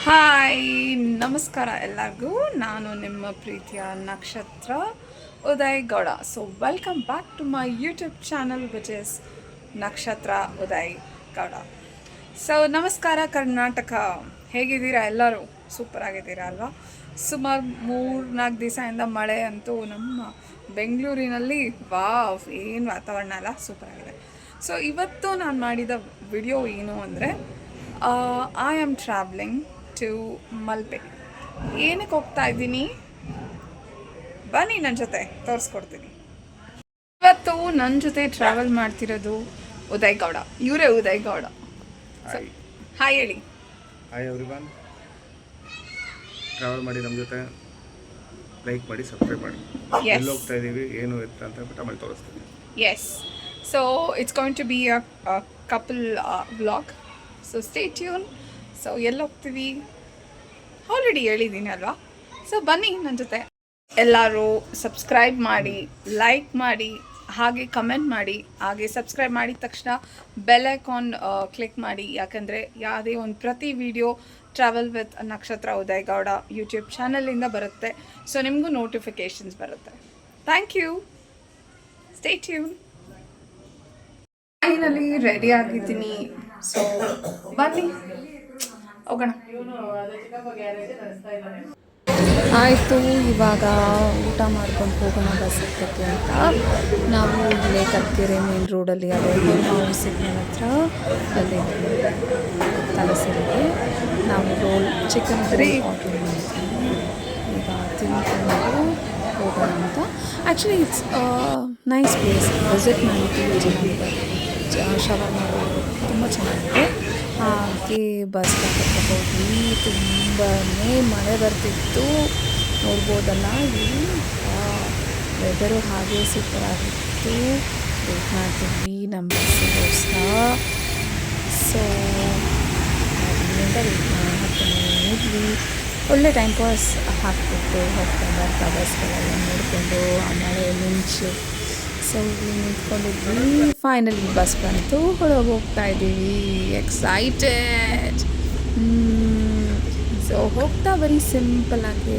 Hi, ನಮಸ್ಕಾರ ಎಲ್ಲರಿಗೂ. ನಾನು ನಿಮ್ಮ ಪ್ರೀತಿಯ Nakshatra Uday Gowda. So welcome back to my YouTube channel which is Nakshatra Uday Gowda. So ನಮಸ್ಕಾರ ಕರ್ನಾಟಕ, ಹೇಗಿದ್ದೀರಾ ಎಲ್ಲರೂ? ಸೂಪರ್ ಆಗಿದ್ದೀರಾ ಅಲ್ವಾ? ಸುಮಾರು 3-4 ದಿವಸದಿಂದ ಮಳೆ ಅಂತೂ ನಮ್ಮ ಬೆಂಗಳೂರಿನಲ್ಲಿ ವಾವ್, ಏನು ವಾತಾವರಣ ಅಲ್ಲ, ಸೂಪರ್ ಆಗಿದೆ. ಸೊ ಇವತ್ತು ನಾನು ಮಾಡಿದ ವಿಡಿಯೋ ಏನು ಅಂದರೆ, I am travelling to Malpe. ಏನಕ್ಕೆ ಹೋಗ್ತಾ ಇದ್ದೀನಿ, ಬನ್ನಿ ನನ್ನ ಜೊತೆ ತೋರಿಸ್ಕೊಡ್ತೀನಿ. ಇವತ್ತು ನನ್ನ ಜೊತೆ ಟ್ರಾವೆಲ್ ಮಾಡ್ತಿರೋದು ಉದಯ್ ಗೌಡ. ಇವರೇ ಉದಯ್ ಗೌಡ. ಹಾಯ್ ಹೇಳಿ. ಹಾಯ್ ಎವ್ರಿವನ್, ಟ್ರಾವೆಲ್ ಮಾಡಿ ನಮ್ಮ ಜೊತೆ ಲೈಕ್ ಮಾಡಿ, ಸಬ್ಸ್ಕ್ರೈಬ್ ಮಾಡಿ. ಎಲ್ಲಿ ಹೋಗ್ತಾ ಇದ್ದೀವಿ, ಏನು ಇರುತ್ತೆ ಅಂತ ಆಮೇಲೆ ತೋರಿಸ್ತೀನಿ. Yes, so it's going to be a couple vlog, so stay tune. So ಎಲ್ಲಿ ಹೋಗ್ತೀವಿ ಆಲ್ರೆಡಿ ಹೇಳಿದ್ದೀನಿ ಅಲ್ವಾ? ಸೊ ಬನ್ನಿ ನನ್ನ ಜೊತೆ. ಎಲ್ಲರೂ ಸಬ್ಸ್ಕ್ರೈಬ್ ಮಾಡಿ, ಲೈಕ್ ಮಾಡಿ, ಹಾಗೆ ಕಮೆಂಟ್ ಮಾಡಿ. ಹಾಗೆ ಸಬ್ಸ್ಕ್ರೈಬ್ ಮಾಡಿದ ತಕ್ಷಣ ಬೆಲ್ ಐಕಾನ್ ಕ್ಲಿಕ್ ಮಾಡಿ, ಯಾಕಂದರೆ ಯಾವುದೇ ಒಂದು ಪ್ರತಿ video travel with Nakshatra Uday Gowda YouTube ಚಾನಲಿಂದ ಬರುತ್ತೆ. ಸೊ ನಿಮಗೂ ನೋಟಿಫಿಕೇಷನ್ಸ್ ಬರುತ್ತೆ. Thank you, stay tune. Finally ready ಆಗಿದ್ದೀನಿ. ಸೊ ಬನ್ನಿ ಹೋಗೋಣ. ಆಯಿತು, ಇವಾಗ ಊಟ ಮಾಡ್ಕೊಂಡು ಹೋಗೋಣ ಬಸ್ ಹತ್ತಕ್ಕೆ ಅಂತ. ನಾವು ಇಲ್ಲೇ ಕತ್ಕೆರೆ ಮೇನ್ ರೋಡಲ್ಲಿ, ಅದೇ ಮಾವು ಸಿಗ್ನಲ್ ಹತ್ರ ಅಲ್ಲಿ ತಲಸರಿಗೆ ನಾವು ರೋಲ್ ಚಿಕನ್ ಕರಿ ಆರ್ಡರ್ ಮಾಡ್ತೀವಿ. ಈಗ ತಿನ್ಕೊಂಡು ಹೋಗೋಣ ಅಂತ. Actually it's nice place, visit ಮಾಡಿದ್ದೀವಿ. ಶವರ್ ಮಾಡೋದು ತುಂಬ ಚೆನ್ನಾಗಿದೆ. ಹಾಗೆ ಬಸ್ ಹೋದ್ವಿ. ತುಂಬಾ ಮಳೆ ಬರ್ತಿತ್ತು, ನೋಡ್ಬೋದಲ್ಲ. ಇಲ್ಲಿ ವೆದರು ಹಾಗೆ ಸೂಪರ್ ಆಗಿತ್ತು. ವೇಟ್ ಮಾಡ್ತಿದ್ವಿ ನಮ್ಮ ಬಸ್ಸಿಗೋಸ್ಕರ. ಸೊ ಅದರಿಂದ ವೇಟ್ ಮಾಡ್ತಾನೆ ಒಳ್ಳೆ ಟೈಮ್ ಪಾಸ್ ಹಾಕ್ಬಿಟ್ಟು ಹೋಗ್ತಾ ಬರ್ತಾ ಬಸ್ಗಳೆಲ್ಲ ನೋಡಿಕೊಂಡು ಆ ಮಳೆ ಮಿಂಚು. ಸೊ ನಿಂತ್ಕೊಂಡಿದ್ವಿ. ಫೈನಲಿ ಬಸ್ ಬಂತು, ಹೊರಗೆ ಹೋಗ್ತಾ ಇದ್ದೀವಿ. ಎಕ್ಸೈಟೆಡ್. ಸೊ ಹೋಗ್ತಾ ಬರೀ ಸಿಂಪಲ್ಲಾಗಿ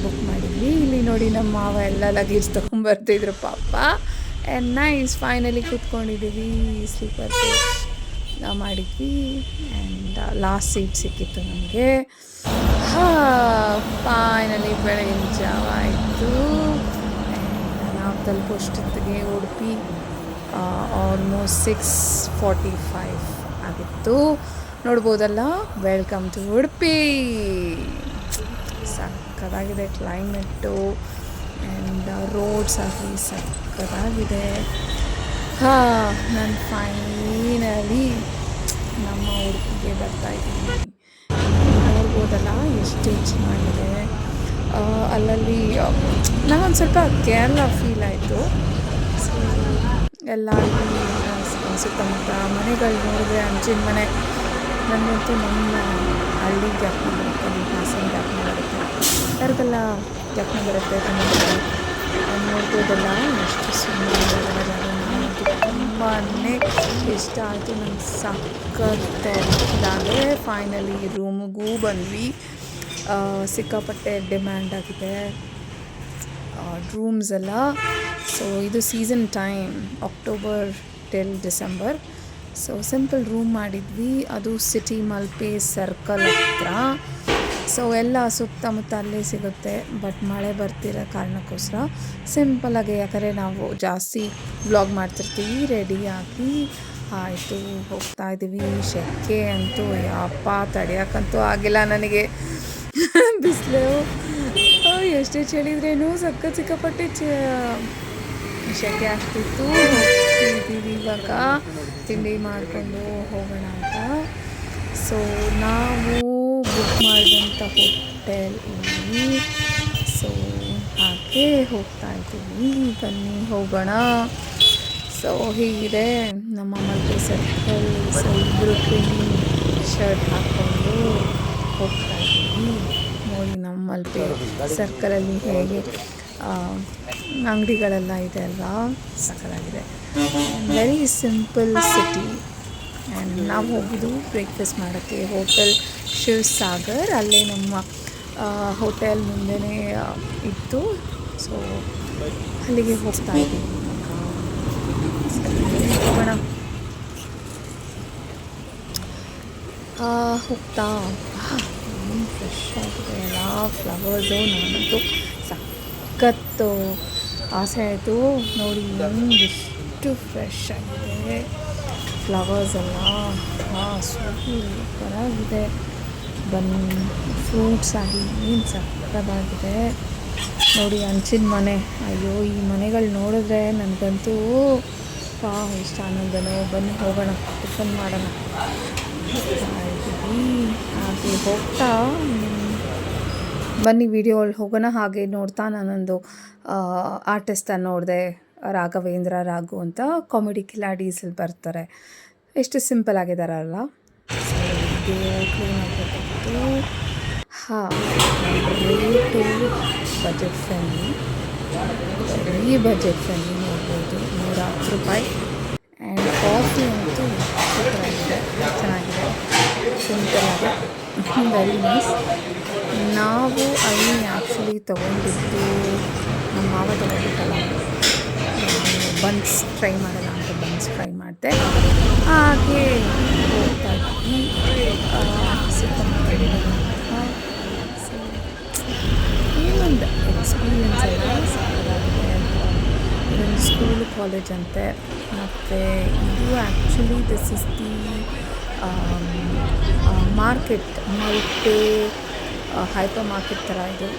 ಬುಕ್ ಮಾಡಿದ್ವಿ. ಇಲ್ಲಿ ನೋಡಿ ನಮ್ಮ ಮಾವ ಎಲ್ಲ ಲಗೇಜ್ ತೊಗೊಂಬರ್ತಿದ್ರು ಪಾಪ. ಆ್ಯಂಡ್ ನೈಸ್, ಫೈನಲಿ ಕೂತ್ಕೊಂಡಿದ್ದೀವಿ. ಸ್ಲೀಪರ್ ಮಾಡಿದ್ವಿ ಆ್ಯಂಡ್ ಲಾಸ್ಟ್ ಸೀಟ್ ಸಿಕ್ಕಿತ್ತು ನಮಗೆ. ಫೈನಲಿ ಬೆಳಗಿನ ಜಾವ ಆಯಿತು. ನಾವು ತಲುಪೋಷ್ಟೊತ್ತಿಗೆ ಉಡುಪಿ ಆಲ್ಮೋಸ್ಟ್ 6:45 ಆಗಿತ್ತು. ನೋಡ್ಬೋದಲ್ಲ, ವೆಲ್ಕಮ್ ಟು ಉಡುಪಿ. ಸಕ್ಕತ್ತಾಗಿದೆ ಕ್ಲೈಮೇಟು ಆ್ಯಂಡ್ ರೋಡ್ಸ್ ಆಗಲಿ ಸಕ್ಕತ್ತಾಗಿದೆ. ನಾನು ಫೈನಲಿ ನಮ್ಮ ಉಡುಪಿಗೆ ಬರ್ತಾಯಿದ್ದೀನಿ. ನೋಡ್ಬೋದಲ್ಲ ಎಷ್ಟು ಚೆನ್ನಾಗಿದೆ. ಅಲ್ಲಲ್ಲಿ ನನಗೊಂದು ಸ್ವಲ್ಪ ಕೇರಳ ಫೀಲ್ ಆಯಿತು. ಸೊ ಎಲ್ಲ ಸುತ್ತಮುತ್ತ ಮನೆಗಳು ನೋಡಿದ್ರೆ ಹಂಚಿನ ಮನೆ. ನನಗಂತೂ ನಮ್ಮ ಹಳ್ಳಿ ಜ್ಞಾಪನ ಬರುತ್ತೆ, ನಮ್ಮ ಹಾಸನ ಜ್ಞಾಪನ ಬರುತ್ತೆ, ಯಾರಿಗೆಲ್ಲ ಜ್ಞಾಪನ ಬರುತ್ತೆ. ನೋಡ್ಬೋದಲ್ಲ ಎಷ್ಟು ಸುಂದರವಾದ ಜಾಗ. ತುಂಬಾ ಇಷ್ಟ ಆಯಿತು ನಂಗೆ, ಸಕ್ಕತ್ತಾಗಿದೆ. ಫೈನಲಿ ರೂಮಿಗೂ ಬಂದ್ವಿ. ಸಿಕ್ಕಾಪಟ್ಟೆ ಡಿಮ್ಯಾಂಡ್ ಆಗಿದೆ ರೂಮ್ಸ್ ಎಲ್ಲ. ಸೊ ಇದು season time, October till December. So simple room ಮಾಡಿದ್ವಿ, ಅದು ಸಿಟಿ ಮಲ್ಪೆ ಸರ್ಕಲ್ ಹತ್ರ. ಸೊ ಎಲ್ಲ ಸುತ್ತಮುತ್ತ ಅಲ್ಲೇ ಸಿಗುತ್ತೆ. ಬಟ್ ಮಳೆ ಬರ್ತಿರೋ ಕಾರಣಕ್ಕೋಸ್ಕರ ಸಿಂಪಲ್ಲಾಗಿ, ಯಾಕಂದರೆ ನಾವು ಜಾಸ್ತಿ ವ್ಲಾಗ್ ಮಾಡ್ತಿರ್ತೀವಿ. ರೆಡಿಯಾಗಿ ಆಯಿತು, ಹೋಗ್ತಾ ಇದ್ದೀವಿ. ಶೆಕೆ ಅಂತೂ ಯಪ್ಪ ತಡೆಯೋಕ್ಕಂತೂ ಆಗಿಲ್ಲ ನನಗೆ. ಬಿಸಿಲು ಎಷ್ಟೇ ಚಳಿದ್ರೇನು ಸಿಕ್ಕಾಪಟ್ಟೆ ಶೆಕೆ ಆಗ್ತಿತ್ತು. ಹೋಗ್ತಿದ್ದೀವಿ ಇವಾಗ ತಿಂಡಿ ಮಾಡಿಕೊಂಡು ಹೋಗೋಣ ಅಂತ. ಸೊ ನಾವು ಬುಕ್ ಮಾಡಿದಂಥ ಹೋಟೆಲ್ ಇಲ್ಲಿ. ಸೊ ಹಾಗೆ ಹೋಗ್ತಾ ಇದ್ದೀವಿ, ಬನ್ನಿ ಹೋಗೋಣ. ಸೊ ಹೀಗಿದೆ ನಮ್ಮ ಮಲ್ಪೆ ಸರ್ಕಲ್. ಸೊ ಇಬ್ಬರು ಕ್ರೀಮ್ ಶರ್ಟ್ ಹಾಕ್ಕೊಂಡು ಹೋಗ್ತಾ ಇದ್ದೀವಿ. ನೋಡಿ ನಮ್ಮ ಮಲ್ಪೆ ಸರ್ಕಲಲ್ಲಿ ಹೇಗೆ ಅಂಗಡಿಗಳೆಲ್ಲ ಇದೆ ಅಲ್ವಾ, ಸಕ್ಕತ್ತಾಗಿದೆ. Very simple city. ಆ್ಯಂಡ್ ನಾವು ಹೋಗಿದ್ದು ಬ್ರೇಕ್ಫಾಸ್ಟ್ ಮಾಡೋಕ್ಕೆ ಹೋಟೆಲ್ ಶಿವಸಾಗರ್. ಅಲ್ಲೇ ನಮ್ಮ ಹೋಟೆಲ್ ಮುಂದೆನೇ ಇತ್ತು. ಸೊ ಅಲ್ಲಿಗೆ ಹೋಗ್ತಾ ಇದ್ದೀವಿ. ಹೋಗೋಣ. ಹೋಗ್ತಾ ಫ್ರೆಶ್ ಆಗಿದೆ ಎಲ್ಲ ಫ್ಲವರ್ಸು. ನಾನಂತೂ ಸಖತ್ತು ಆಸೆ ಆಯಿತು ನೋಡಿ ಎಷ್ಟು ಫ್ರೆಶ್ ಆಗಿದೆ ಫ್ಲವರ್ಸ್ ಎಲ್ಲ. ಸೂಪರಾಗಿದೆ. ಫ್ರೂಟ್ಸ್ ಆಗಿ ಏನು ಸಕ್ಕತ್ತಾಗಿದೆ ನೋಡಿ. ಹಂಚಿನ ಮನೆ, ಅಯ್ಯೋ ಈ ಮನೆಗಳು ನೋಡಿದ್ರೆ ನನಗಂತೂ ಎಷ್ಟು ಆನಂದನೋ. ಬನ್ನಿ ಹೋಗೋಣ, ಟಿಫನ್ ಮಾಡೋಣ. ಹಾಗೆ ಹೋಗ್ತಾ ಬನ್ನಿ ವಿಡಿಯೋ ಹೋಗೋಣ. ಹಾಗೆ ನೋಡ್ತಾ ನಾನೊಂದು ಆರ್ಟಿಸ್ಟನ್ನು ನೋಡಿದೆ, ರಾಘವೇಂದ್ರ ರಾಘು ಅಂತ. ಕಾಮಿಡಿ ಕಿಲಾಡೀಸಲ್ಲಿ ಬರ್ತಾರೆ. ಎಷ್ಟು ಸಿಂಪಲ್ ಆಗಿದಾರಲ್ಲ. ಕ್ಲೀನ್ ಆಗಬೇಕಿತ್ತು. Rate budget friendly, very budget friendly. ನೋಡ್ಬೋದು, ₹110. ಆ್ಯಂಡ್ ಕಾಫಿ ಅಂತೂ ಸೂಪರಾಗಿದೆ, ಚೆನ್ನಾಗಿದೆ, ಸಿಂಪಲಾಗಿ, ವೆರಿ ನೈಸ್. ನಾವು ಅಲ್ಲಿ ಆ್ಯಕ್ಚುಲಿ ತೊಗೊಂಡಿದ್ದು ನಮ್ಮ ಮಾವ ತೊಗೊಂಡಿದ್ದಲ್ಲ, ಬನ್ಸ್ ಟ್ರೈ ಮಾಡೋಣ ಅಂತ ಬನ್ಸ್ ಟ್ರೈ ಮಾಡಿದೆ. ಹಾಗೆ ಹೋಗ್ತಾ ಇದ್ವಿ ಸುತ್ತಮುತ್ತ. ಏನೊಂದು ಎಕ್ಸ್ಪೀರಿಯನ್ಸ್ ಎಲ್ಲ ಸಾಕಾಗಿದೆ. ಇದೊಂದು ಸ್ಕೂಲ್ ಕಾಲೇಜ್ ಅಂತೆ. ಮತ್ತು ಇದು actually this is the market, Malpe hyper market ಥರ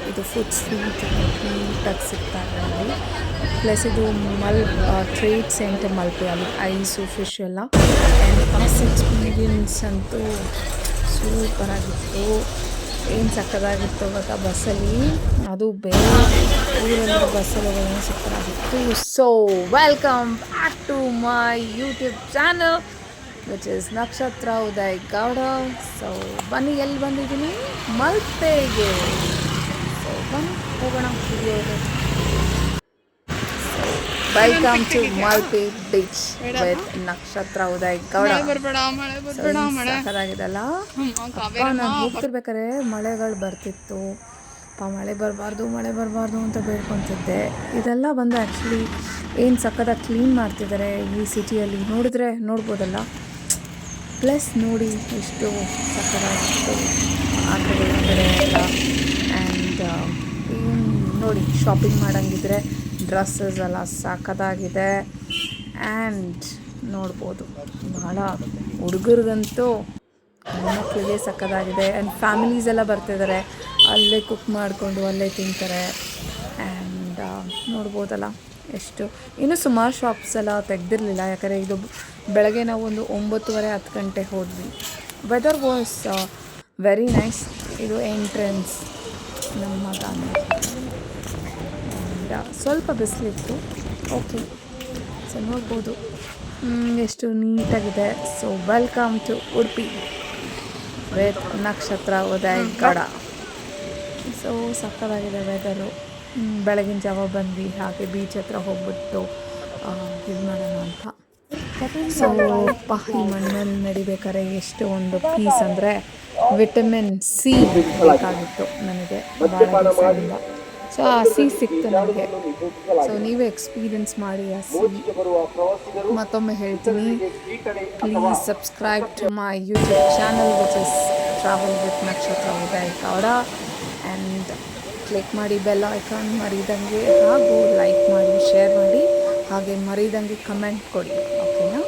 ಇದು ಫುಡ್ ಸ್ಟ್ರೀಟ್ ನೀಟಾಗಿ ಸಿಗ್ತಾರೆ ಅಲ್ಲಿ. ಪ್ಲಸ್ ಇದು ಟ್ರೇಡ್ ಸೆಂಟರ್ ಮಲ್ಪೆ, ಅಲ್ಲಿ ಐಸು ಫಿಶ್ ಎಲ್ಲ. ಆ್ಯಂಡ್ ಬಸ್ ಎಕ್ಸ್ಪೀರಿಯನ್ಸ್ ಅಂತೂ ಸೂಪರಾಗಿತ್ತು. ಏನು ಸಕ್ಕದಾಗಿತ್ತು ಗೊತ್ತಾ ಬಸ್ಸಲ್ಲಿ, ಅದು ಬೇರೆ ಊರಲ್ಲಿರೋ ಬಸ್ಸಲ್ಲಿ ಹೋಗೋದೇನು ಸೂಪರಾಗಿತ್ತು. So welcome back to my YouTube channel which is Nakshatra Uday Gowda. So ಬನ್ನಿ, ಎಲ್ಲಿ ಬಂದಿದ್ದೀನಿ? ಮಲ್ಪೆಗೆ. ಸೊ ಬನ್ನಿ ಹೋಗೋಣ ವಿಡಿಯೋಗೆ. Welcome to Malpe beach with Nakshatra Uday Gowda. ಸಕ್ಕತ್ತಾಗಿದೆಲ್ಲ. ನಾನು ಹೋಗ್ತಿರ್ಬೇಕಾದ್ರೆ ಮಳೆಗಳು ಬರ್ತಿತ್ತು. ಮಳೆ ಬರಬಾರ್ದು ಅಂತ ಬೇಡ್ಕೊತಿದ್ದೆ. ಇದೆಲ್ಲ ಬಂದು ಆ್ಯಕ್ಚುಲಿ ಏನು ಸಕ್ಕತ್ತಾಗಿ ಕ್ಲೀನ್ ಮಾಡ್ತಿದ್ದಾರೆ ಈ ಸಿಟಿಯಲ್ಲಿ. ನೋಡ್ಬೋದಲ್ಲ. ಪ್ಲಸ್ ನೋಡಿ ಎಷ್ಟು ಸಕ್ಕತ್ತಾಗಿತ್ತು ಆ ಕಡೆ ಈ ಕಡೆ ಎಲ್ಲ. ಆ್ಯಂಡ್ ಏನು ನೋಡಿ, ಶಾಪಿಂಗ್ ಮಾಡೋಂಗಿದ್ರೆ ಡ್ರೆಸ್ಸಸ್ ಎಲ್ಲ ಸಕ್ಕತ್ತಾಗಿದೆ. ಆ್ಯಂಡ್ ನೋಡ್ಬೋದು, ಭಾಳ ಹುಡುಗರಿಗಂತೂ ಮಕ್ಕಳಿಗೆ ಸಕ್ಕತ್ತಾಗಿದೆ. ಆ್ಯಂಡ್ ಫ್ಯಾಮಿಲೀಸ್ ಎಲ್ಲ ಬರ್ತಿದ್ದಾರೆ, ಅಲ್ಲೇ ಕುಕ್ ಮಾಡಿಕೊಂಡು ಅಲ್ಲೇ ತಿಂತಾರೆ. ಆ್ಯಂಡ್ ನೋಡ್ಬೋದಲ್ಲ ಎಷ್ಟು. ಇನ್ನೂ ಸುಮಾರು ಶಾಪ್ಸ್ ಎಲ್ಲ ತೆಗೆದಿರಲಿಲ್ಲ, ಯಾಕಂದರೆ ಇದು ಬೆಳಗ್ಗೆ ನಾವು ಒಂದು 9:30-10 ಗಂಟೆ ಹೋದ್ವಿ. Weather was very nice. ಇದು ಎಂಟ್ರೆನ್ಸ್ ನಮ್ಮ ಗಾಂಧಿ. ಸ್ವಲ್ಪ ಬಿಸಿಲಿತ್ತು. ಓಕೆ, ಸೊ ನೋಡ್ಬೋದು ಎಷ್ಟು ನೀಟಾಗಿದೆ. So welcome to Udupi with Nakshatra Uday Gowda. So ಸಕ್ಕತ್ತಾಗಿದೆ ವೆದರು. ಬೆಳಗಿನ ಜಾವ ಬಂದ್ವಿ, ಹಾಗೆ ಬೀಚ್ ಹತ್ರ ಹೋಗ್ಬಿಟ್ಟು ಇದು ಮಾಡೋಣ ಅಂತ. ಸೊ ಈ ಮಣ್ಣಲ್ಲಿ ನಡಿಬೇಕಾದ್ರೆ ಎಷ್ಟು ಒಂದು ಪೀಸ್ ಅಂದರೆ ವಿಟಮಿನ್ ಸಿ ಬೇಕಾಗಿತ್ತು ನನಗೆ ಭಾಳ ದಿವಸದಿಂದ. ಸೊ ಆ ಸಿ ಸಿಕ್ತು ನನಗೆ. ಸೊ ನೀವೇ ಎಕ್ಸ್ಪೀರಿಯನ್ಸ್ ಮಾಡಿ ಆ ಸಿ. ಮತ್ತೊಮ್ಮೆ ಹೇಳ್ತೀನಿ, please subscribe to my YouTube channel which is travel with Nakshatra Uday Gowda. And click ಮಾಡಿ ಬೆಲ್ ಐಕಾನ್ ಮರಿದಂಗೆ, ಹಾಗೂ ಲೈಕ್ ಮಾಡಿ, ಶೇರ್ ಮಾಡಿ, ಹಾಗೆ ಮರಿದಂಗೆ ಕಮೆಂಟ್ ಕೊಡಿ, ಓಕೆನಾ?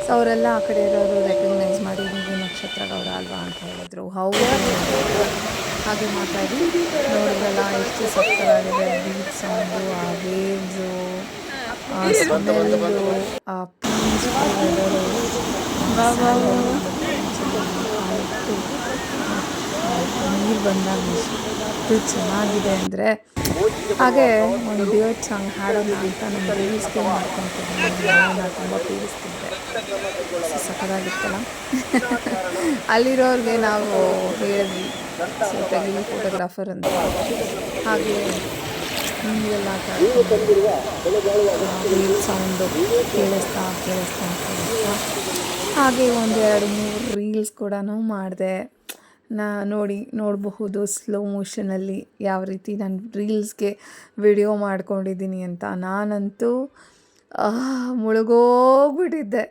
ಸೊ ಅವರೆಲ್ಲ ಆ ಕಡೆ ಇರೋರು ರೆಕಗ್ನೈಸ್ ಮಾಡಿ, ನೀವು ನಕ್ಷತ್ರ ಗೌಡ ಅಲ್ವಾ ಅಂತ ಹೇಳಿದ್ರು. ಹೌದು, ಹಾಗೆ ಮಾತಾಡಿ. ನೋಡಿದ್ರಲ್ಲ ಎಷ್ಟು ಸಕ್ಕತ್ತಾಗಿದೆ ಬೀಚ್ ಸೌಂಡು, ಆ ವೇವ್ಸು, ಆ ಸ್ಮೆಲ್ಲು, ಆ ಪೀಸ್ಫುಲ್ ವೆದರು, ನೀರು ಬಂದಾಗ ಎಷ್ಟು ಚೆನ್ನಾಗಿದೆ ಅಂದರೆ. ಹಾಗೆ ಒಂದು ಡಿಯೋಟ್ ಸಾಂಗ್ ಹಾಡೋಣ ಅಂತ ನಮ್ಮ ರೀಲ್ಸ್ಗೆ ಮಾಡ್ಕೊತಿದ್ದೆ. ನಾನು ತುಂಬ ಪೀಡಿಸ್ತಿದ್ದೆ. ಸಕ್ಕತ್ತಾಗಿತ್ತಲ್ಲ. ಅಲ್ಲಿರೋರಿಗೆ ನಾವು ಹೇಳಿದ್ವಿ, ಸೊ ತೆಗೀಲಿ ಫೋಟೋಗ್ರಾಫರ್ ಅಂತ. ಹಾಗೆ ನೀವೆಲ್ಲ ಸೌಂಡು ಕೇಳಿಸ್ತಾ ಹಾಗೆ 1-2-3 ರೀಲ್ಸ್ ಕೂಡ ಮಾಡಿದೆ. ನೋಡಬಹುದು ಸ್ಲೋ ಮೋಷನಲ್ಲಿ ಯಾವ ರೀತಿ ನಾನು ರೀಲ್ಸ್ಗೆ ವಿಡಿಯೋ ಮಾಡ್ಕೊಂಡಿದ್ದೀನಿ ಅಂತ. ನಾನಂತೂ ಮುಳುಗೋಗ್ಬಿಟ್ಟಿದ್ದೆ.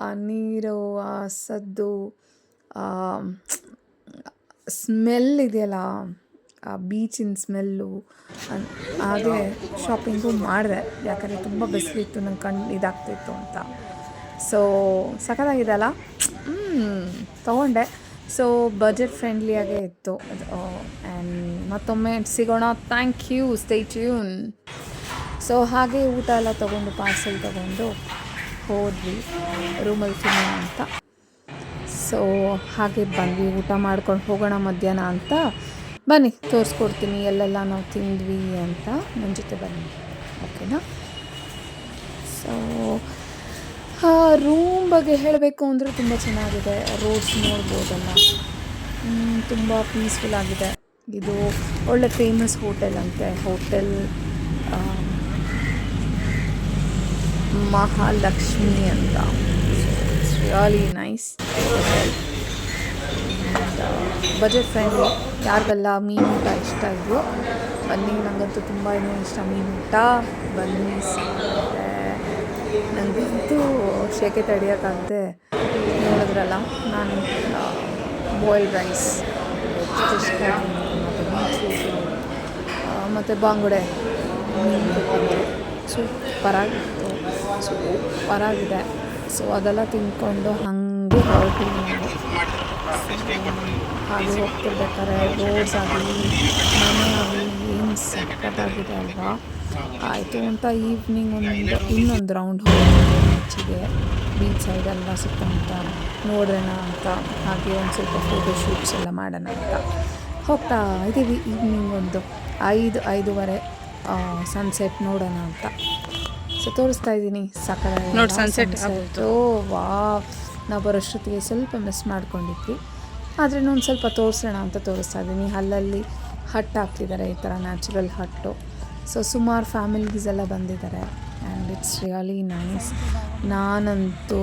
ಆ ನೀರು, ಆ ಸದ್ದು, ಸ್ಮೆಲ್ ಇದೆಯಲ್ಲ, ಆ ಬೀಚಿನ ಸ್ಮೆಲ್ಲು. ಹಾಗೆ ಶಾಪಿಂಗು ಮಾಡಿದೆ, ಯಾಕಂದರೆ ತುಂಬ ಬಿಸಿಲಿತ್ತು, ನಂಗೆ ಇದಾಗ್ತಿತ್ತು ಅಂತ. ಸೊ ಸಖತ್ತಾಗಿದೆ ಅಲ್ಲ, ತೊಗೊಂಡೆ. ಸೊ ಬಜೆಟ್ ಫ್ರೆಂಡ್ಲಿಯಾಗೇ ಇತ್ತು ಅದು. ಆ್ಯಂಡ್ ಮತ್ತೊಮ್ಮೆ ಸಿಗೋಣ. Thank you, stay tune. So ಹಾಗೆ ಊಟ ಎಲ್ಲ ತೊಗೊಂಡು, ಪಾರ್ಸೆಲ್ ತೊಗೊಂಡು ಹೋದ್ವಿ ರೂಮಲ್ಲಿ ತಿನ್ನೋಣ ಅಂತ. ಸೊ ಹಾಗೆ ಬಂದ್ವಿ, ಊಟ ಮಾಡ್ಕೊಂಡು ಹೋಗೋಣ ಮಧ್ಯಾಹ್ನ ಅಂತ. ಬನ್ನಿ ತೋರಿಸ್ಕೊಡ್ತೀನಿ ಎಲ್ಲೆಲ್ಲ ನಾವು ತಿಂದ್ವಿ ಅಂತ. ನನ್ನ ಜೊತೆ ಬನ್ನಿ, ಓಕೆನಾ? ಸೊ ರೂಮ್ ಬಗ್ಗೆ ಹೇಳಬೇಕು ಅಂದರೆ ತುಂಬ ಚೆನ್ನಾಗಿದೆ. ರೋಡ್ಸ್ ನೋಡ್ಬೋದಲ್ಲ, ತುಂಬ ಪೀಸ್ಫುಲ್ ಆಗಿದೆ. ಇದು ಒಳ್ಳೆ ಫೇಮಸ್ ಹೋಟೆಲ್ ಅಂತೆ, ಹೋಟೆಲ್ ಮಹಾಲಕ್ಷ್ಮಿ ಅಂತ. It's really nice hotel. Budget friendly. ಯಾರಿಗೆಲ್ಲ ಮೀನು ಊಟ ಇಷ್ಟ ಇದೆಯೋ ಬನ್ನಿ. ನನಗಂತೂ ತುಂಬ ಇಷ್ಟ ಮೀನು ಊಟ. ಬನ್ನಿ, ಸಿಗುತ್ತೆ. ನನಗಂತೂ ಶೇಕೆ ತಡೆಯೋಕ್ಕಾಗದೆ ನೋಡಿದ್ರಲ್ಲ, ನಾನು ಬಾಯ್ಲ್ಡ್ ರೈಸ್, ಫಿಶ್ ಕರಿ, ಮತ್ತು ಬಾಂಗುಡೆ ಸೂಪರಾಗಿದೆ. ಸೊ ಅದೆಲ್ಲ ತಿಂದ್ಕೊಂಡು ಹಾಗೆ ಹೊರಟಿವಿ ನಾವು. ಹಾಗೆ ಹೋಗ್ತಿರ್ಬೇಕಾದ್ರೆ ರೋಡ್ಸ್ ಆಗಲಿ, ಮನೆ ಆಗಲಿ, ಏನು ಸಖತ್ತಾಗಿದೆ ಅಲ್ವಾ? ಆಯಿತು ಅಂತ ಈವ್ನಿಂಗ್ ಇನ್ನೊಂದು ರೌಂಡ್ ಹೋಗ್ತೀವಿ ಬೀಚಿಗೆ. ಬೀಚ್ ಸೈಡೆಲ್ಲ ಸುತ್ತಮುತ್ತ ನೋಡೋಣ ಅಂತ, ಹಾಗೆ ಒಂದು ಸ್ವಲ್ಪ ಫೋಟೋ ಶೂಟ್ಸ್ ಎಲ್ಲ ಮಾಡೋಣ ಅಂತ ಹೋಗ್ತಾ ಇದ್ದೀವಿ. ಈವ್ನಿಂಗ್ ಒಂದು 5-5:30 ಸನ್ಸೆಟ್ ನೋಡೋಣ ಅಂತ. ಸೊ ತೋರಿಸ್ತಾ ಇದ್ದೀನಿ. ಸಕ್ಕತ್ತಾಗಿ ನೋಡಿ ಸನ್ಸೆಟ್. ವಾ, ನಾವು ಬರೋಷ್ಟೊತ್ತಿಗೆ ಸ್ವಲ್ಪ ಮಿಸ್ ಮಾಡ್ಕೊಂಡಿದ್ವಿ, ಆದರೆ ಇನ್ನೊಂದು ಸ್ವಲ್ಪ ತೋರಿಸೋಣ ಅಂತ ತೋರಿಸ್ತಾ ಇದ್ದೀನಿ. ಅಲ್ಲಲ್ಲಿ ಹಟ್ ಹಾಕ್ತಿದ್ದಾರೆ, ಈ ಥರ ನ್ಯಾಚುರಲ್ ಹಟ್ಟು. ಸೊ ಸುಮಾರು ಫ್ಯಾಮಿಲೀಸ್ ಎಲ್ಲ ಬಂದಿದ್ದಾರೆ. And it's really nice. ನಾನಂತೂ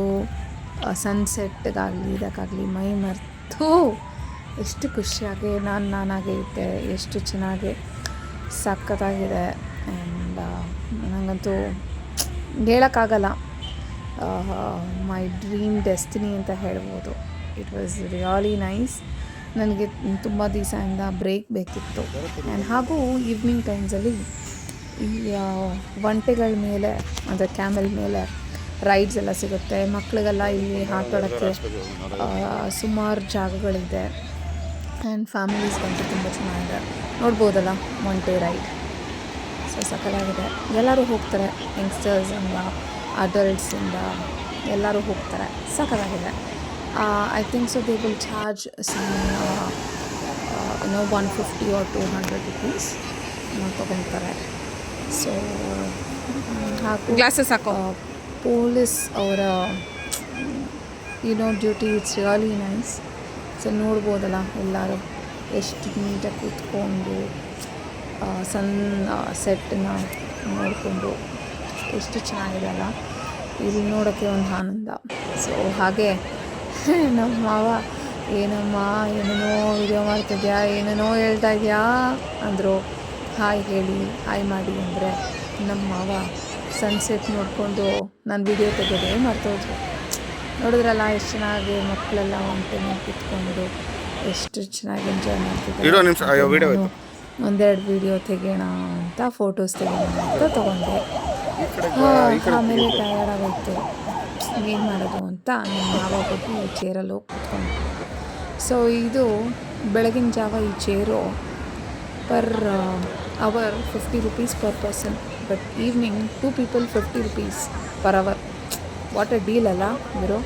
ಸನ್ಸೆಟ್ಗಾಗಲಿ ಇದಕ್ಕಾಗಲಿ ಮೈ ಮರೆತು ಎಷ್ಟು ಖುಷಿಯಾಗಿ ನಾನಾಗೇ ಇದ್ದೆ. ಎಷ್ಟು ಚೆನ್ನಾಗಿ ಸಖತ್ತಾಗಿದೆ. ಆ್ಯಂಡ್ ನನಗಂತೂ ಹೇಳೋಕ್ಕಾಗಲ್ಲ, ಮೈ ಡ್ರೀಮ್ ಡೆಸ್ಟಿನಿ ಅಂತ ಹೇಳ್ಬೋದು. It was really nice. ನನಗೆ ತುಂಬ ದಿವಸದಿಂದ ಬ್ರೇಕ್ ಬೇಕಿತ್ತು. ಆ್ಯಂಡ್ ಹಾಗೂ ಈವ್ನಿಂಗ್ ಟೈಮ್ಸಲ್ಲಿ ಈ ಒಂಟೆಗಳ ಮೇಲೆ, ಅಂದರೆ ಕ್ಯಾಮೆಲ್ ಮೇಲೆ ರೈಡ್ಸ್ ಎಲ್ಲ ಸಿಗುತ್ತೆ. ಮಕ್ಕಳಿಗೆಲ್ಲ ಇಲ್ಲಿ ಆಟಾಡೋಕ್ಕೆ ಸುಮಾರು ಜಾಗಗಳಿದೆ. ಆ್ಯಂಡ್ ಫ್ಯಾಮಿಲೀಸ್ಗಂತೂ ತುಂಬ ಚೆನ್ನಾಗಿದೆ. ನೋಡ್ಬೋದಲ್ಲ ಒಂಟೆ ರೈಡ್. ಸೊ ಸಕ್ಕತ್ತಾಗಿದೆ. ಎಲ್ಲರೂ ಹೋಗ್ತಾರೆ, ಯಂಗ್ಸ್ಟರ್ಸಿಂದ ಅಡಲ್ಟ್ಸಿಂದ ಎಲ್ಲರೂ ಹೋಗ್ತಾರೆ. ಸಕ್ಕತ್ತಾಗಿದೆ. I think so they will charge some 150 or 200 rupees ತೊಗೊತಾರೆ. ಸೊ ಹಾಗೂ ಗ್ಲಾಸಸ್ ಹಾಕೋ ಪೊಲೀಸ್ ಅವರ duty it's really nice. So ನೋಡ್ಬೋದಲ್ಲ ಎಲ್ಲರೂ ಎಷ್ಟು ನೀಟಾಗಿ ಕೂತ್ಕೊಂಡು ಸೆಟ್ಟನ್ನ ನೋಡಿಕೊಂಡು ಎಷ್ಟು ಚೆನ್ನಾಗಿದೆ ಅಲ್ಲ, ಇಲ್ಲಿ ನೋಡೋಕ್ಕೆ ಒಂದು ಆನಂದ. ಸೊ ಹಾಗೆ ನಮ್ಮ ಮಾವ, ಏನಮ್ಮ ಏನೇನೋ ವಿಡಿಯೋ ಮಾಡ್ತಿದ್ಯಾ, ಏನೇನೋ ಹೇಳ್ತಾ ಇದೆಯಾ ಅಂದರು. ಹಾಯ್ ಹೇಳಿ, ಹಾಯ್ ಮಾಡಿ ಅಂದರೆ ನಮ್ಮ ಮಾವ ಸನ್ಸೆಟ್ ನೋಡಿಕೊಂಡು ನಾನು ವಿಡಿಯೋ ತೆಗೆಯೋದೇ ಮರ್ತೋದ್ರು. ನೋಡಿದ್ರಲ್ಲ ಎಷ್ಟು ಚೆನ್ನಾಗಿ ಮಕ್ಕಳೆಲ್ಲ ಒಂಟೆನ ಕೂತ್ಕೊಂಡು ಎಷ್ಟು ಚೆನ್ನಾಗಿ ಎಂಜಾಯ್ ಮಾಡ್ತಿದ್ದಾರೆ. ಒಂದೆರಡು ವಿಡಿಯೋ ತೆಗೆಯೋಣ ಅಂತ, ಫೋಟೋಸ್ ತೆಗೆಯೋಣ ಅಂತ ತೊಗೊಂಡೆ. ಆಮೇಲೆ ಟಯರ್ಡ್ ಆಗೋಯ್ತು, ಏನು ಮಾಡೋದು ಅಂತ ನಮ್ಮ ಮಾವ ಹೋಗಿ ಚೇರಲ್ಲಿ ಹೋಗಿ ಕೂತ್ಕೊಂಡು. ಸೊ ಇದು ಬೆಳಗಿನ ಜಾವ ಈ chair per hour 50 rupees per person. But evening 2 people 50 rupees per hour. What a deal ಅಲ್ಲ ಇವರು.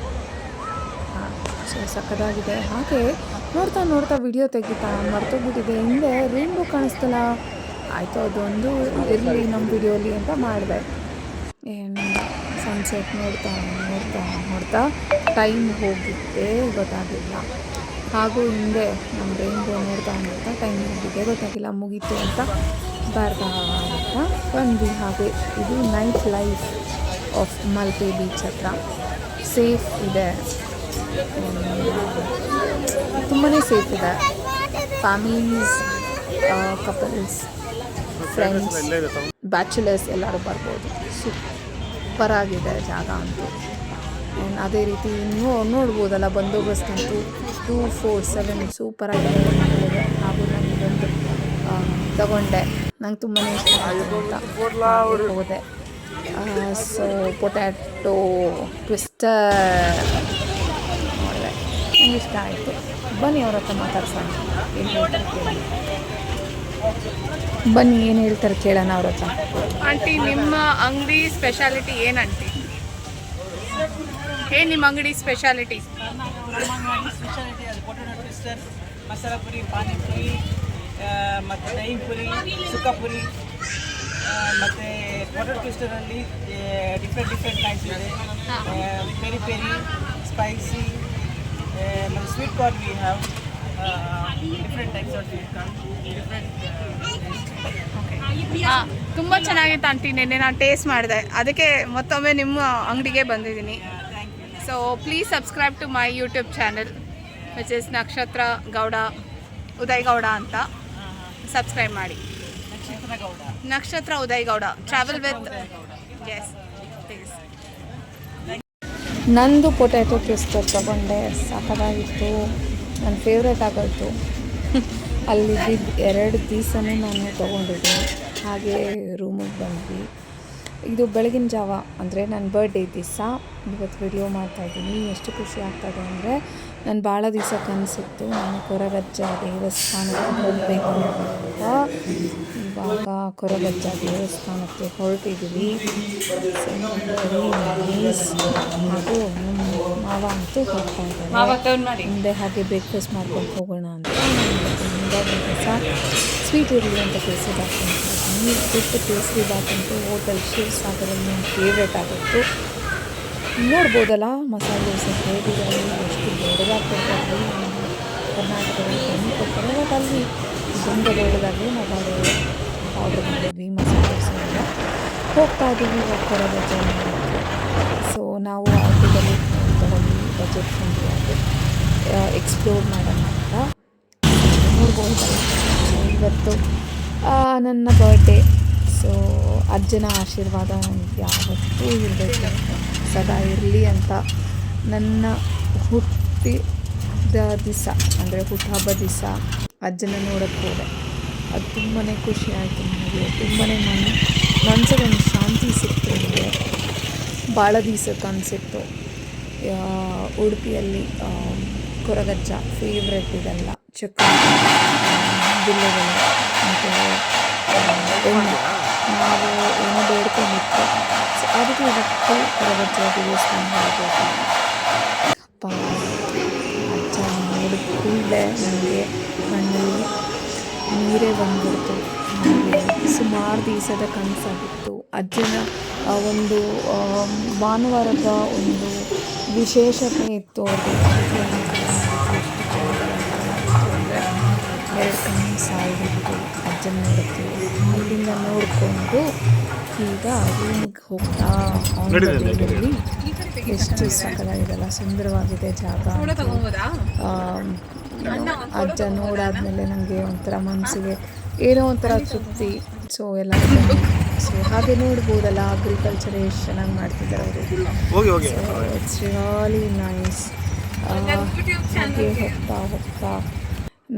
ಹಾಂ, ಸೊ ಸಕ್ಕತ್ತಾಗಿದೆ. ಹಾಗೆ ನೋಡ್ತಾ ನೋಡ್ತಾ ವಿಡಿಯೋ ತೆಗಿತಾ ಮರ್ತೋಗ್ಬಿಟ್ಟಿದೆ. ಹಿಂದೆ ರೈನ್ಬೋ ಕಾಣಿಸ್ತಲ್ಲ, ಆಯಿತು ಅದೊಂದು ಇರಲಿ ನಮ್ಮ ವಿಡಿಯೋಲಿ ಅಂತ ಮಾಡಿದೆ. ಏನು ಸನ್ಸೆಟ್ ನೋಡ್ತಾ ನೋಡ್ತಾ ನೋಡ್ತಾ ಟೈಮ್ ಹೋಗಿದ್ದೆ ಗೊತ್ತಾಗಲಿಲ್ಲ. ಹಾಗೂ ಹಿಂದೆ ನಮ್ಮ ರೈನ್ಬೋ ನೋಡ್ತಾ ನೋಡ್ತಾ ಟೈಮ್ ಹೋಗಿದ್ದೆ ಗೊತ್ತಾಗಿಲ್ಲ, ಮುಗೀತು ಅಂತ ಬರ್ತಾ ಬಂದ್ವಿ. ಹಾಗೆ ಇದು night life of Malpe beach ಹತ್ರ. ಸೇಫ್ ಇದೆ, ತುಂಬಾ ಸೇಫ್ ಇದೆ. ಫ್ಯಾಮಿಲೀಸ್, ಕಪಲ್ಸ್, ಫ್ರೆಂಡ್ಸ್, ಬ್ಯಾಚುಲರ್ಸ್ ಎಲ್ಲರೂ ಬರ್ಬೋದು. ಸೂಪರ್ ಆಗಿದೆ ಜಾಗ ಅಂತೂ. ಅದೇ ರೀತಿ ಇನ್ನೂ ನೋಡ್ಬೋದಲ್ಲ, ಬಂದೋಬಸ್ತ್ ಅಂತೂ 247 ಸೂಪರ್ ಆಗಿದೆ ಹಾಗೂ ನನಗೊಂದು ತಗೊಂಡೆ. ನಂಗೆ ತುಂಬಾ ಇಷ್ಟ ಆಯಿತು ಅಂತ ಹೋದೆ. ಸೊ ಪೊಟ್ಯಾಟೊ ಟ್ವಿಸ್ಟರ್ ನೋಡಿದೆ, ನಂಗೆ ಇಷ್ಟ ಆಯಿತು. ಬನ್ನಿ ಅವ್ರ ಹತ್ರ ಮಾತಾಡ್ಸೋಣ, ಏನು ಹೇಳ್ತಾರೆ ಕೇಳೋಣ. ಬನ್ನಿ ಏನು ಹೇಳ್ತಾರೆ ಕೇಳೋಣ ಅವ್ರ ಹತ್ರ. ಆಂಟಿ, ನಿಮ್ಮ ಅಂಗಡಿ ಸ್ಪೆಷಾಲಿಟಿ ಏನು ಆಂಟಿ? ಏನು ನಿಮ್ಮ ಅಂಗಡಿ ಸ್ಪೆಷಾಲಿಟಿ? ಸ್ಪೆಷಾಲಿಟಿ ಅದು ಪೊಟೊಟೊ ಟ್ವಿಸ್ಟರ್, ಮಸಾಲ ಪುರಿ, ಪಾನಿಪುರಿ, ಮತ್ತು ದಹಿ ಪುರಿ, ಸುಕ್ಕ ಪುರಿ, ಮತ್ತು ಪೊಟೊಟೊ ಟ್ವಿಸ್ಟರಲ್ಲಿ ಡಿಫ್ರೆಂಟ್ ಟೈಪ್ಸ್ ಇದೆ. ಪೆರಿ ಪೆರಿ, ಸ್ಪೈಸಿ, ಮತ್ತು sweet corn we have different types of sweet corn, ತುಂಬ ಚೆನ್ನಾಗಿತ್ತು ಆಂಟಿ. ನೆನ್ನೆ ನಾನು ಟೇಸ್ಟ್ ಮಾಡಿದೆ, ಅದಕ್ಕೆ ಮತ್ತೊಮ್ಮೆ ನಿಮ್ಮ ಅಂಗಡಿಗೆ ಬಂದಿದ್ದೀನಿ. So please subscribe to my YouTube channel which is Nakshatra Gowda, Uday Gowda ಅಂತ ಸಬ್ಸ್ಕ್ರೈಬ್ ಮಾಡಿ. Nakshatra Uday Gowda, travel with. Yes please. ನಂದು ಪೊಟ್ಯಾಟೊ ಟ್ವಿಸ್ಟರ್ ತಗೊಂಡೆ, ಸಾಕಾಗಿತ್ತು, ನನ್ನ ಫೇವ್ರೇಟ್ ಆಗೋಯ್ತು. ಅಲ್ಲಿದ್ದಿದ್ದು 2 ದಿವಸನೂ ನಾನು ತೊಗೊಂಡಿದ್ದೀನಿ. ಹಾಗೆ ರೂಮಿಗೆ ಬಂದ್ವಿ. ಇದು ಬೆಳಗಿನ ಜಾವ, ಅಂದರೆ ನನ್ನ ಬರ್ಡೇ ದಿವಸ ಇವತ್ತು ವಿಡಿಯೋ ಮಾಡ್ತಾಯಿದ್ದೀನಿ. ಎಷ್ಟು ಖುಷಿ ಆಗ್ತದೆ ಅಂದರೆ, ನಾನು ಭಾಳ ದಿವಸ ಕನಸಿತ್ತು ನಾನು ಕೊರಗಜ್ಜ ದೇವಸ್ಥಾನಕ್ಕೆ ಹೋಗಬೇಕು ಅಂತ. ಇವಾಗ ಕೊರಗಜ್ಜ ದೇವಸ್ಥಾನಕ್ಕೆ ಹೊರಟಿದ್ದೀವಿ. ಹಾಗೂ ನಮ್ಮ ಮಾವ ಅಂತೂ ಹೋಗ್ತಾ ಇದ್ದಾರೆ ಮುಂದೆ. ಹಾಗೆ ಬ್ರೇಕ್ಫಾಸ್ಟ್ ಮಾಡ್ಕೊಂಡು ಹೋಗೋಣ ಅಂತ ದಿವಸ ಸ್ವೀಟ್ ಇರಲಿ ಅಂತ ಕೇಸರಿ ಬಾತ್ ಅಂತಿದ್ದೀನಿ. ಬಿಟ್ಟು ಕೇಸರಿ ಬಾತ್ ಅಂತೂ ಹೋಟೆಲ್ ಶಿವಸಾಗರಲ್ಲಿ ನನ್ನ ಫೇವ್ರೇಟ್ ಆಗಿತ್ತು. ನೋಡ್ಬೋದಲ್ಲ ಮಸಾಲೆ ದೋಸೆ ಹೇಗಿದೆ, ಎಷ್ಟು ದೊಡ್ಡದಾಗಿ ಕೊಡ್ತಾರೆ. ಕರ್ನಾಟಕದಲ್ಲಿ ಕಮ್ಮಿ ಕೊಡ್ತಾರೆ, ಬಟ್ ಅಲ್ಲಿ ತುಂಬ ದೊಡ್ಡದಾಗಿ ನಾವು ಆರ್ಡ್ರ್ ಮಾಡಿದ್ವಿ ಮಸಾಲೆ ದೋಸೆ ಎಲ್ಲ. ಹೋಗ್ತಾ ಇದ್ದೀವಿ ಇವಾಗ ಕೊರಗಜ್ಜ ಮಾಡೋಕ್ಕೆ. ಸೊ ನಾವು ಆಟೋದಲ್ಲಿ ತೊಗೊಂಡ್ವಿ, ಬಜೆಟ್ ಫ್ರೆಂಡ್ಲಿ ಎಕ್ಸ್ಪ್ಲೋರ್ ಮಾಡೋಣ ಅಂತ. ನೋಡ್ಬೋದಲ್ಲ, ಇವತ್ತು ನನ್ನ ಬರ್ಡೇ. ಸೊ ಅಜ್ಜನ ಆಶೀರ್ವಾದ ನನಗೆ ಯಾವತ್ತೂ ಇರಬೇಕು, ಸದಾ ಇರಲಿ ಅಂತ. ನನ್ನ ಹುಟ್ಟಿದ ದಿವಸ ಅಂದರೆ ಹುಟ್ಟುಹಬ್ಬ ದಿವಸ ಅಜ್ಜನ ನೋಡೋಕ್ಕೆ ಹೋದೆ. ಅದು ತುಂಬಾ ಖುಷಿ ಆಯಿತು ನನಗೆ. ತುಂಬಾ ಮನಸ್ಸಿಗೆ ಒಂದು ಶಾಂತಿ ಸಿಕ್ತು ನನಗೆ. ಭಾಳ ದಿವಸಕ್ಕೆ ಅನಿಸಿತ್ತು. ಉಡುಪಿಯಲ್ಲಿ ಕೊರಗಜ್ಜ ಫೇವ್ರೆಟ್ ಇದೆಲ್ಲ, ಚಕ್ಕುಲಿ, ಬಿಲ್ಲೆಗಳು ಮತ್ತು ಎಣ್ಣೆ. ನಾವು ಏನೋ ಬೇಡ್ಕೊಂಡಿತ್ತು. ಸೊ ಅದಕ್ಕೆ ಇವತ್ತು ಕೊರಗಜ್ಜ ದೇವಸ್ಥಾನ ಹೋಗಬೇಕು. ಅಜ್ಜ ನೋಡಿದ ಕೂಡಲೇ ನನಗೆ ಕಣ್ಣಲ್ಲಿ ನೀರೇ ಬಂದ್ಬಿಡ್ತು. ನನಗೆ ಸುಮಾರು ದಿವಸದ ಕನಸಾಗಿತ್ತು. ಅಜ್ಜನ ಒಂದು ಭಾನುವಾರದ ಒಂದು ವಿಶೇಷತೆ ಇತ್ತು ಅವ್ರಿಗೆ. ಅಂದರೆ 2 ಕಣ್ಣು ಸಾಯಿಬಿಟ್ಟು ಅಜ್ಜನ ನೋಡುತ್ತೆ. ಅಲ್ಲಿಂದ ನೋಡಿಕೊಂಡು ಈಗ ರೂಮಿಗೆ ಹೋಗ್ತಾ ಆನ್ಲೈನಲ್ಲಿ ಎಷ್ಟು ಸಕ್ಕತ್ತಾಗಿದೆಲ್ಲ, ಸುಂದರವಾಗಿದೆ ಜಾಗ. ಅಜ್ಜ ನೋಡಾದ್ಮೇಲೆ ನನಗೆ ಒಂಥರ ಮನಸ್ಸಿಗೆ ಏನೋ ಒಂಥರ ತೃಪ್ತಿ. ಸೊ ಎಲ್ಲ ಸೊ ಹಾಗೆ ನೋಡ್ಬೋದಲ್ಲ, ಅಗ್ರಿಕಲ್ಚರ್ ಎಷ್ಟು ಚೆನ್ನಾಗಿ ಮಾಡ್ತಿದ್ದಾರೆ ಅವರು. It's really nice. ಹಾಗೆ ಹೋಗ್ತಾ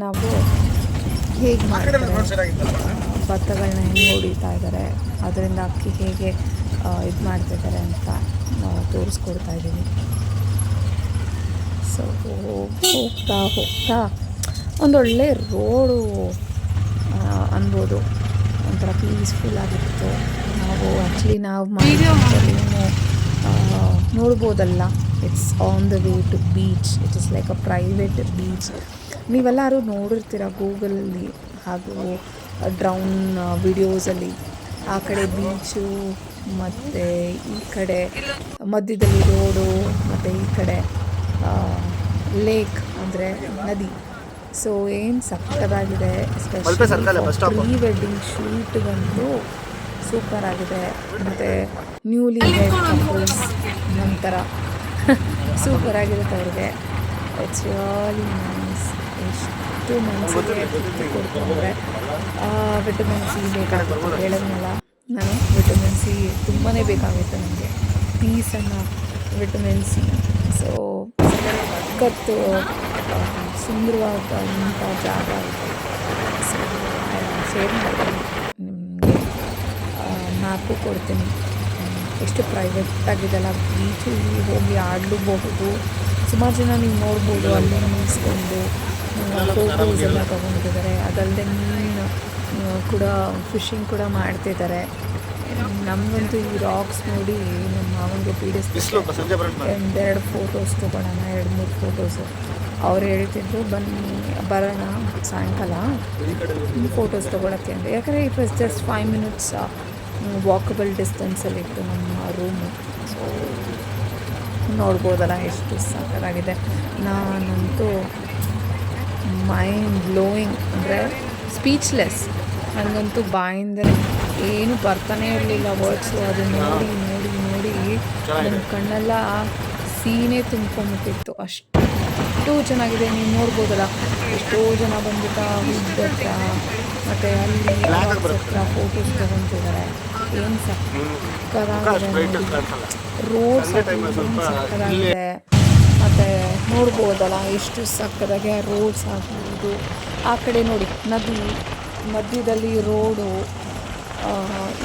ನಾವು ಹೇಗೆ ಮಾಡ್ತಾರೆ, ಭತ್ತಗಳನ್ನ ಹೆಂಗೆ ಹೊಡಿತಾ ಇದ್ದಾರೆ, ಅದರಿಂದ ಅಕ್ಕಿ ಹೇಗೆ ಇದು ಮಾಡ್ತಿದ್ದಾರೆ ಅಂತ ತೋರಿಸ್ಕೊಡ್ತಾ ಇದ್ದೀನಿ. ಸೊ ಹೋಗ್ತಾ ಒಂದೊಳ್ಳೆ ರೋಡು ಅನ್ಬೋದು, ಒಂಥರ ಪೀಸ್ಫುಲ್ ಆಗಿತ್ತು. ನಾವು ನೋಡ್ಬೋದಲ್ಲ, it's on the way to beach. It is like a private beach. ನೀವೆಲ್ಲರೂ ನೋಡಿರ್ತೀರ ಗೂಗಲಲ್ಲಿ ಹಾಗೂ ಡ್ರೋನ್ ವಿಡಿಯೋಸಲ್ಲಿ. ಆ ಕಡೆ ಬೀಚು ಮತ್ತು ಈ ಕಡೆ ಮಧ್ಯದಲ್ಲಿ ರೋಡು ಮತ್ತು ಈ ಕಡೆ ಲೇಕ್ ಅಂದರೆ ನದಿ. ಸೊ ಏನು ಸಕ್ಕತ್ತಾಗಿದೆ. ಎಸ್ಪೆಷಲಿ ಪ್ರೀ ವೆಡ್ಡಿಂಗ್ ಶೂಟ್ಗಂತೂ ಸೂಪರ್ ಆಗಿದೆ. ಮತ್ತು ನ್ಯೂಲಿ ವೆಡ್ ಕಪಲ್ಸ್ ನಂತರ ಸೂಪರ್ ಆಗಿರುತ್ತೆ ಅವ್ರಿಗೆ. It's really nice. ಎಷ್ಟು ಮನಸ್ಸಿಗೆ ತೃಪ್ತಿ ಕೊಡ್ಕೊಂಡ್ರೆ ವಿಟಮಿನ್ ಸಿ ಬೇಕಾಗುತ್ತೆ. ಹೇಳಿದ್ನಲ್ಲ ನಾನು, ವಿಟಮಿನ್ ಸಿ ತುಂಬಾ ಬೇಕಾಗುತ್ತೆ ನನಗೆ, ಪೀಸನ್ನು ವಿಟಮಿನ್ ಸಿ. ಸೊ ಸಖತ್ತು ಸುಂದರವಾದಂಥ ಜಾಗ ಇದೆ. ಸೊ ಶೇರ್ ಮಾಡ್ತೀನಿ ನಿಮಗೆ, ಮ್ಯಾಪು ಕೊಡ್ತೀನಿ. ಎಷ್ಟು ಪ್ರೈವೇಟಾಗಿದೆಲ್ಲ ಬೀಚು, ಇಲ್ಲಿ ಹೋಗಿ ಆಡಲೂಬಹುದು. ಸುಮಾರು ಜನ ನೀವು ನೋಡ್ಬೋದು ಅಲ್ಲಿ ನಿಲ್ಲಿಸ್ಕೊಂಡು ಫೋಟೋಸ್ ಎಲ್ಲ ತೊಗೊಂಡಿದ್ದಾರೆ. ಅದಲ್ಲದೆ ಮೀನು ಕೂಡ ಫಿಶಿಂಗ್ ಕೂಡ ಮಾಡ್ತಿದ್ದಾರೆ. ನಮಗಂತೂ ಈ ರಾಕ್ಸ್ ನೋಡಿ ನಮ್ಮ ಮಾವನಿಗೆ ಪೀಡಿಸ್ಬಿಟ್ಟು ಒಂದೆರಡು ಫೋಟೋಸ್ ತೊಗೊಳೋಣ, 2-3 ಫೋಟೋಸು. ಅವ್ರು ಹೇಳ್ತಿದ್ರು ಬರೋಣ ಸಾಯಂಕಾಲ ಫೋಟೋಸ್ ತೊಗೊಳಕ್ಕೆ ಅಂತ. ಯಾಕಂದರೆ it was just 5 minutes walkable ಡಿಸ್ಟೆನ್ಸಲ್ಲಿತ್ತು ನಮ್ಮ ರೂಮು. ಸೊ ನೋಡ್ಬೋದಲ್ಲ ಎಷ್ಟು ಸಕ್ಕತ್ತಾಗಿದೆ. ನಾನಂತೂ ಮೈಂಡ್ ಬ್ಲೋಯಿಂಗ್, ಅಂದರೆ ಸ್ಪೀಚ್ಲೆಸ್. ನನಗಂತೂ ಬಾಯಿಂದಲೇ ಏನು ಬರ್ತಾನೆ ಇರಲಿಲ್ಲ ವರ್ಡ್ಸು. ಅದು ನೋಡಿ ನೋಡಿ ನೋಡಿ ನನ್ನ ಕಣ್ಣೆಲ್ಲ ಸೀನೇ ತುಂಬ್ಕೊಂಬಿಟ್ಟಿತ್ತು. ಅಷ್ಟು ಚೆನ್ನಾಗಿದೆ. ನೀವು ನೋಡ್ಬೋದಲ್ಲ, ಎಷ್ಟೋ ಜನ ಬಂದ್ಬಿಟ್ಟು ಹುಡ್ಡ ಹತ್ರ ಮತ್ತು ಅಲ್ಲಿ ಹತ್ರ ಫೋಟೋಸ್ ತೊಗೊತಿದ್ದಾರೆ. ಏನು ಸಕ್ಕತ್ತಾಗಿದೆ, ರೋಡ್ ಸಕ್ಕತ್ತಾಗಿದೆ. ಮತ್ತು ನೋಡ್ಬೋದಲ್ಲ ಎಷ್ಟು ಸಕ್ಕತ್ತಾಗಿ ರೋಡ್ಸ್ ಆಗ್ಬೋದು. ಆ ಕಡೆ ನೋಡಿ ನದಿ, ಮಧ್ಯದಲ್ಲಿ ರೋಡು,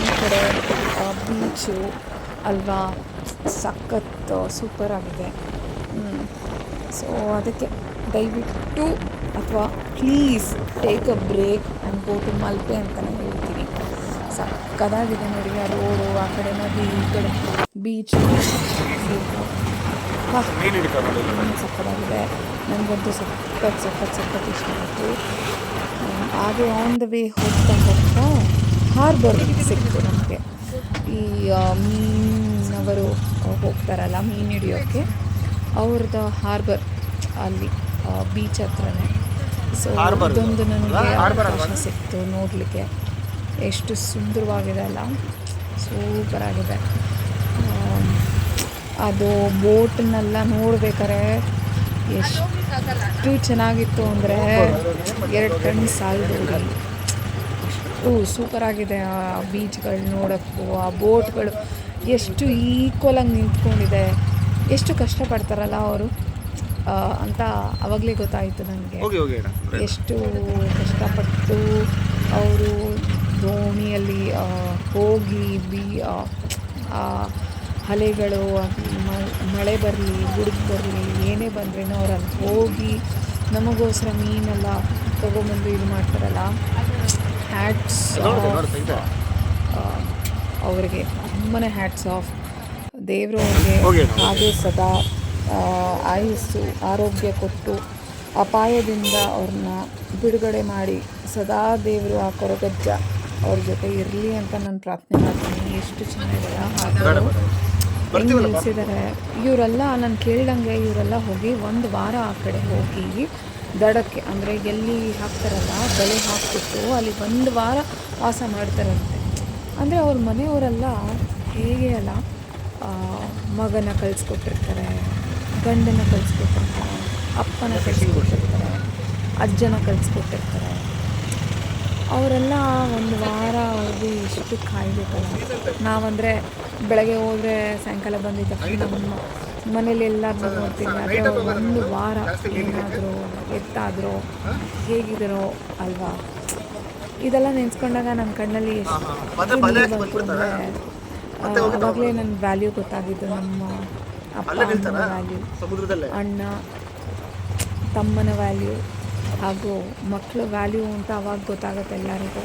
ಈ ಕಡೆ ಬೀಚು ಅಲ್ವಾ, ಸಖತ್ ಸೂಪರಾಗಿದೆ. ಸೊ ಅದಕ್ಕೆ ದಯವಿಟ್ಟು ಅಥವಾ please take a break and go to Malpe ಅಂತಲೇ ಹೇಳ್ತೀನಿ. ಸಕ್ಕತ್ತಾಗಿದೆ ನೋಡಿ, ಆ ರೋಡು, ಆ ಕಡೆ ನದಿ, ಈ ಕಡೆ ಬೀಚು, ಸಕ್ಕತ್ತಾಗಿದೆ. ನನಗಂತೂ ಸಖತ್ ಇಷ್ಟ ಆಯಿತು. ಹಾಗೆ ಆನ್ ದ ವೇ ಹೋಗ್ತಾ ಹಾರ್ಬರ್ ಸಿಕ್ತು ನಮಗೆ. ಈ ಮೀನವರು ಹೋಗ್ತಾರಲ್ಲ ಮೀನು ಹಿಡಿಯೋಕ್ಕೆ, ಅವ್ರದ್ದು ಹಾರ್ಬರ್ ಅಲ್ಲಿ ಬೀಚ್ ಹತ್ರನೇ. ಸೊ ಇದೊಂದು ನನಗೆ ಅವಕಾಶ ಸಿಕ್ತು ನೋಡಲಿಕ್ಕೆ. ಎಷ್ಟು ಸುಂದರವಾಗಿದೆ ಅಲ್ಲ, ಸೂಪರಾಗಿದೆ. ಅದು ಬೋಟನ್ನೆಲ್ಲ ನೋಡ್ಬೇಕಾರೆ ಎಷ್ಟು ಚೆನ್ನಾಗಿತ್ತು ಅಂದರೆ 2 ಕಣ್ಣು ಸಾಲದು. ಅಷ್ಟು ಸೂಪರಾಗಿದೆ. ಆ ಬೀಚ್ಗಳು ನೋಡೋಕ್ಕೂ, ಆ ಬೋಟ್ಗಳು ಎಷ್ಟು ಈಕ್ವಲಾಗಿ ನಿಂತ್ಕೊಂಡಿದೆ, ಎಷ್ಟು ಕಷ್ಟಪಡ್ತಾರಲ್ಲ ಅವರು ಅಂತ ಆವಾಗಲೇ ಗೊತ್ತಾಯಿತು ನನಗೆ. ಎಷ್ಟು ಕಷ್ಟಪಟ್ಟು ಅವರು ದೋಣಿಯಲ್ಲಿ ಹೋಗಿ ಅಲೆಗಳು ಮಳೆ ಬರಲಿ ಗುಡುಗು ಬರಲಿ ಏನೇ ಬಂದ್ರೂ ಅವರಲ್ಲಿ ಹೋಗಿ ನಮಗೋಸ್ಕರ ಮೀನೆಲ್ಲ ತೊಗೊಂಬಂದು ಇದು ಮಾಡ್ತಾರಲ್ಲ. ಹ್ಯಾಟ್ಸ್ ಅವರಿಗೆ ತುಂಬಾ ಹ್ಯಾಟ್ಸ್ ಆಫ್. ದೇವರು ಅವ್ರಿಗೆ ಹಾಗೆ ಸದಾ ಆಯುಸ್ಸು ಆರೋಗ್ಯ ಕೊಟ್ಟು ಅಪಾಯದಿಂದ ಅವ್ರನ್ನ ಬಿಡುಗಡೆ ಮಾಡಿ ಸದಾ ದೇವರು ಆ ಕೊರಗಜ್ಜ ಅವ್ರ ಜೊತೆ ಇರಲಿ ಅಂತ ನಾನು ಪ್ರಾರ್ಥನೆ ಮಾಡ್ತೀನಿ. ಎಷ್ಟು ಚೆನ್ನಾಗಿದ್ದಾರೆ ಹಾಡು, ಹೆಂಗೆ ನಿಲ್ಲಿಸಿದ್ದಾರೆ ಇವರೆಲ್ಲ. ನಾನು ಕೇಳ್ದಂಗೆ ಇವರೆಲ್ಲ ಹೋಗಿ 1 ವಾರ ಆ ಕಡೆ ಹೋಗಿ ದಡಕ್ಕೆ, ಅಂದರೆ ಎಲ್ಲಿ ಹಾಕ್ತಾರಲ್ಲ ಬಲೆ ಹಾಕ್ಬಿಟ್ಟು ಅಲ್ಲಿ 1 ವಾರ ವಾಸ ಮಾಡ್ತಾರಂತೆ. ಅಂದರೆ ಅವ್ರ ಮನೆಯವರೆಲ್ಲ ಹೇಗೆ ಅಲ್ಲ, ಮಗನ ಕಳಿಸ್ಕೊಟ್ಟಿರ್ತಾರೆ, ಗಂಡನ ಕಳಿಸ್ಕೊಟ್ಟಿರ್ತಾರೆ, ಅಪ್ಪನ ಕಳಿಸ್ಕೊಟ್ಟಿರ್ತಾರೆ, ಅಜ್ಜನ ಕಳಿಸ್ಕೊಟ್ಟಿರ್ತಾರೆ. ಅವರೆಲ್ಲ 1 ವಾರ ಅವ್ರಿಗೆ ಎಷ್ಟು ಕಾಯಬೇಕಲ್ಲ. ನಾವಂದರೆ ಬೆಳಗ್ಗೆ ಹೋದರೆ ಸಾಯಂಕಾಲ ಬಂದಿದ್ದ ನಮ್ಮ ಮನೇಲಿ ಎಲ್ಲರನ್ನೂ ನೋಡ್ತೀವಿ. ಆದರೆ ಅವ್ರು 1 ವಾರ ಏನಾದರೂ ಎತ್ತಾದರೂ ಹೇಗಿದ್ದಾರೋ ಅಲ್ವಾ. ಇದೆಲ್ಲ ನೆನೆಸ್ಕೊಂಡಾಗ ನನ್ನ ಕಣ್ಣಲ್ಲಿ ಎಷ್ಟು ಬಂತು ಅಂದರೆ ಆವಾಗಲೇ ನನ್ನ ವ್ಯಾಲ್ಯೂ ಗೊತ್ತಾಗಿದ್ದು. ನಮ್ಮ ಅಪ್ಪ ಅಮ್ಮನ ವ್ಯಾಲ್ಯೂ, ಅಣ್ಣ ತಮ್ಮನ ವ್ಯಾಲ್ಯೂ ಹಾಗೂ ಮಕ್ಕಳ ವ್ಯಾಲ್ಯೂ ಅಂತ ಅವಾಗ ಗೊತ್ತಾಗುತ್ತೆ ಎಲ್ಲರಿಗೂ.